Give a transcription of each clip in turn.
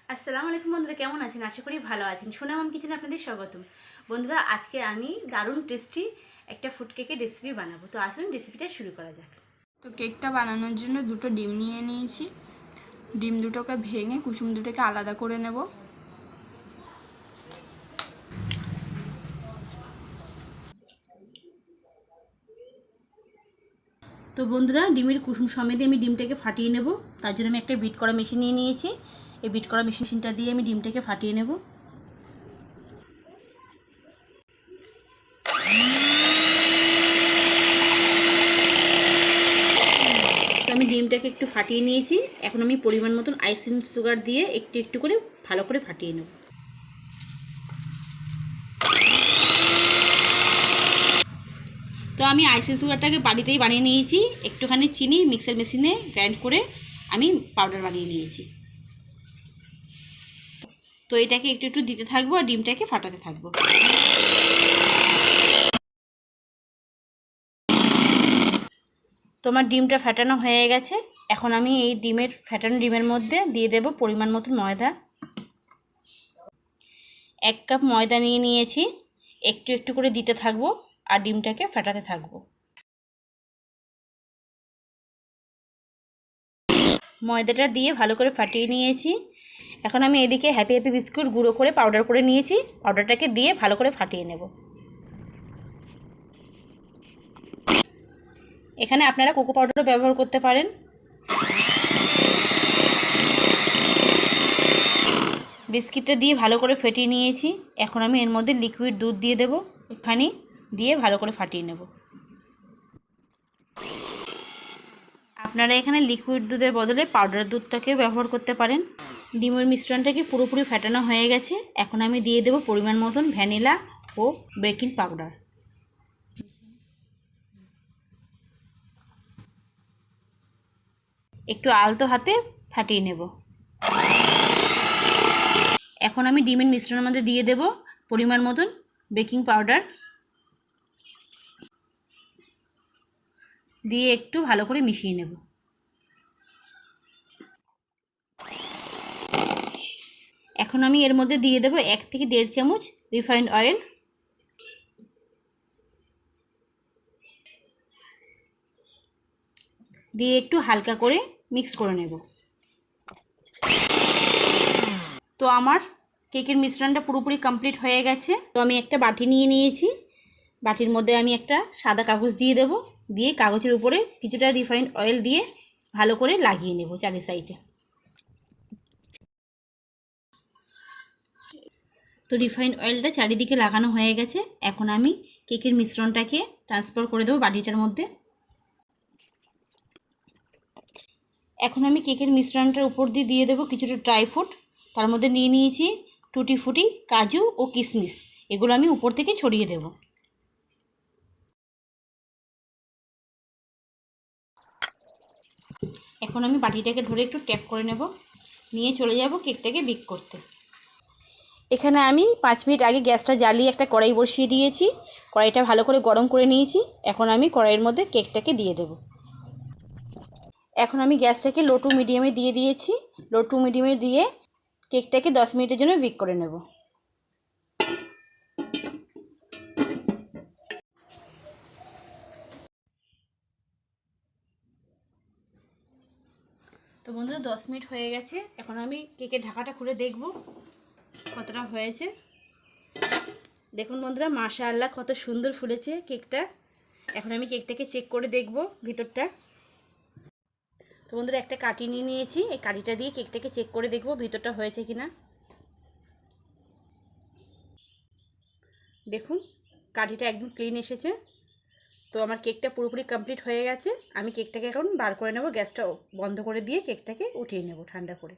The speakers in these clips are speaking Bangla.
আসসালামু আলাইকুম বন্ধুরা, কেমন আছেন? আশা করি ভালো আছেন। সোনামাম কিচেনে আপনাদের স্বাগতম। বন্ধুরা, আজকে আমি দারুণ টেস্টি একটা ফুড কেকের রেসিপি বানাবো। তো আসুন রেসিপিটা শুরু করা যাক। তো কেকটা বানানোর জন্য দুটো ডিম নিয়ে নিয়েছি। ডিম দুটোকে ভেঙে কুসুম দুটোকে আলাদা করে নেব। তো বন্ধুরা, ডিমের কুসুম সমেত আমি ডিমটাকে ফাটিয়ে নেব। তার জন্য আমি একটা বিট করা মেশিন নিয়ে নিয়েছি। এই বিট করা মেশিনটা দিয়ে আমি ডিমটাকে ফাটিয়ে নেব। তো আমি ডিমটাকে একটু ফাটিয়ে নিয়েছি। এখন আমি পরিমাণ মতন আইসিং সুগার দিয়ে একটু একটু করে ভালো করে ফাটিয়ে নেব। তো আমি আইসিং সুগারটাকে বাড়িতেই বানিয়ে নিয়েছি। একটুখানি চিনি মিক্সার মেশিনে গ্রাইন্ড করে আমি পাউডার বানিয়ে নিয়েছি। তো এটাকে একটু একটু দিতে থাকবো আর ডিমটাকে ফাটাতে থাকবো। তোমার ডিমটা ফাটানো হয়ে গেছে। এখন আমি এই ফাটানো ডিমের মধ্যে দিয়ে দেব পরিমাণ মতন ময়দা। 1 কাপ ময়দা নিয়ে নিয়েছি। একটু একটু করে দিতে থাকবো আর ডিমটাকে ফাটাতে থাকবো। ময়দাটা দিয়ে ভালো করে ফাটিয়ে নিয়েছি। এখন আমি এদিকে হ্যাপি হ্যাপি বিস্কুট গুঁড়ো করে পাউডার করে নিয়েছি। পাউডারটাকে দিয়ে ভালো করে ফাটিয়ে নেব। এখানে আপনারা কোকো পাউডারও ব্যবহার করতে পারেন। বিস্কিটটা দিয়ে ভালো করে ফেটিয়ে নিয়েছি। এখন আমি এর মধ্যে লিকুইড দুধ দিয়ে দেব। এখানে দিয়ে ভালো করে ফাটিয়ে নেব। আপনারা এখানে লিকুইড দুধের বদলে পাউডার দুধটাকে ব্যবহার করতে পারেন। ডিমের মিশ্রণটাকে পুরোপুরি ফেটানো হয়ে গেছে। এখন আমি দিয়ে দেব পরিমাণ মতন ভ্যানিলা ও বেকিং পাউডার। একটু আলতো হাতে ফাটিয়ে নেব। এখন আমি ডিমের মিশ্রণের মধ্যে দিয়ে দেব পরিমাণ মতন বেকিং পাউডার, দিয়ে একটু ভালো করে মিশিয়ে নেব। এখন আমি এর মধ্যে দিয়ে দেব 1 থেকে 1.5 চামচ রিফাইন্ড অয়েল। দিয়ে একটু হালকা করে মিক্স করে নেব। তো আমার কেকের মিশ্রণটা পুরোপুরি কমপ্লিট হয়ে গেছে। তো আমি একটা বাটি নিয়ে নিয়েছি। বাটির মধ্যে আমি একটা সাদা কাগজ দিয়ে দেব। দিয়ে কাগজের উপরে কিছুটা রিফাইন্ড অয়েল দিয়ে ভালো করে লাগিয়ে নেব চারি সাইডে। তো রিফাইন্ড অয়েলটা চারিদিকে লাগানো হয়ে গেছে। এখন আমি কেকের মিশ্রণটাকে ট্রান্সফার করে দেবো বাটিটার মধ্যে। এখন আমি কেকের মিশ্রণটার উপর দিয়ে দেবো কিছুটা ড্রাই ফ্রুট। তার মধ্যে নিয়ে নিয়েছি টুটি ফুটি, কাজু ও কিশমিশ। এগুলো আমি উপর থেকে ছড়িয়ে দেব। এখন আমি বাটিটাকে ধরে একটু ট্যাপ করে নেব, নিয়ে চলে যাব কেকটাকে বেক করতে। এখানে আমি 5 মিনিট আগে গ্যাসটা জ্বালিয়ে একটা কড়াই বসিয়ে দিয়েছি। কড়াইটা ভালো করে গরম করে নিয়েছি। এখন আমি কড়াইয়ের মধ্যে কেকটাকে দিয়ে দেব। এখন আমি গ্যাসটাকে লো টু মিডিয়ামে দিয়ে দিয়েছি। লো টু মিডিয়ামে দিয়ে কেকটাকে 10 মিনিটের জন্য বেক করে নেব। তো বন্ধুরা, 10 মিনিট হয়ে গেছে। এখন আমি কেকের ঢাকাটা খুলে দেখব কতটা হয়েছে। দেখুন বন্ধুরা, মাশাআল্লাহ কত সুন্দর ফুলেছে কেকটা। এখন আমি কেকটাকে চেক করে দেখব ভিতরটা। তো বন্ধুরা, একটা কাঠি নিয়ে নিয়েছি। এই কাঠিটা দিয়ে কেকটাকে চেক করে দেখব ভিতরটা হয়েছে কিনা। দেখুন, কাঠিটা একদম ক্লিন এসেছে। তো আমার কেকটা পুরোপুরি কমপ্লিট হয়ে গেছে। আমি কেকটাকে এখন বার করে নেব। গ্যাসটা বন্ধ করে দিয়ে কেকটাকে উঠিয়ে নেব ঠান্ডা করে।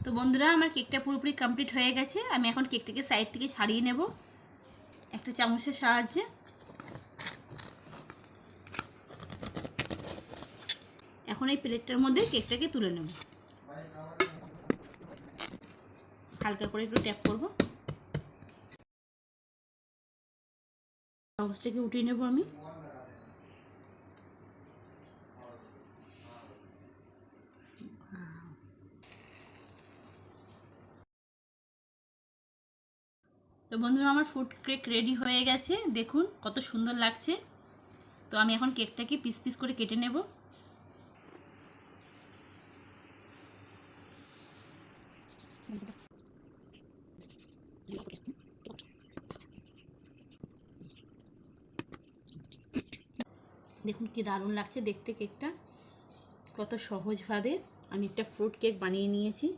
তো বন্ধুরা, আমার কেকটা পুরোপুরি কমপ্লিট হয়ে গেছে। আমি এখন কেকটাকে সাইড থেকে ছাড়িয়ে নেব একটা চামচের সাহায্যে। এখন এই প্লেটটার মধ্যে কেকটাকে তুলে নেব। হালকা করে একটু ট্যাপ করব। কাগজটাকে উঠিয়ে নেব আমি। বন্ধুরা আমার ফ্রুট কেক রেডি হয়ে গেছে, দেখুন কত সুন্দর লাগছে। তো আমি এখন কেকটাকে পিস পিস করে কেটে নেব। দেখুন কি দারুণ লাগছে দেখতে কেকটা, কত সহজভাবে আমি একটা ফ্রুট কেক বানিয়ে নিয়েছি।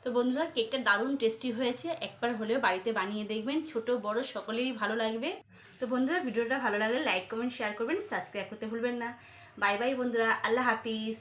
তো বন্ধুরা কেকটা দারুণ টেস্টি হয়েছে, একবার হলেও বাড়িতে বানিয়ে দেখবেন, ছোট বড় সকলেরই ভালো লাগবে। তো বন্ধুরা ভিডিওটা ভালো লাগলে লাইক কমেন্ট শেয়ার করবেন, সাবস্ক্রাইব করতে ভুলবেন না। বাই বাই বন্ধুরা, আল্লাহ হাফিজ।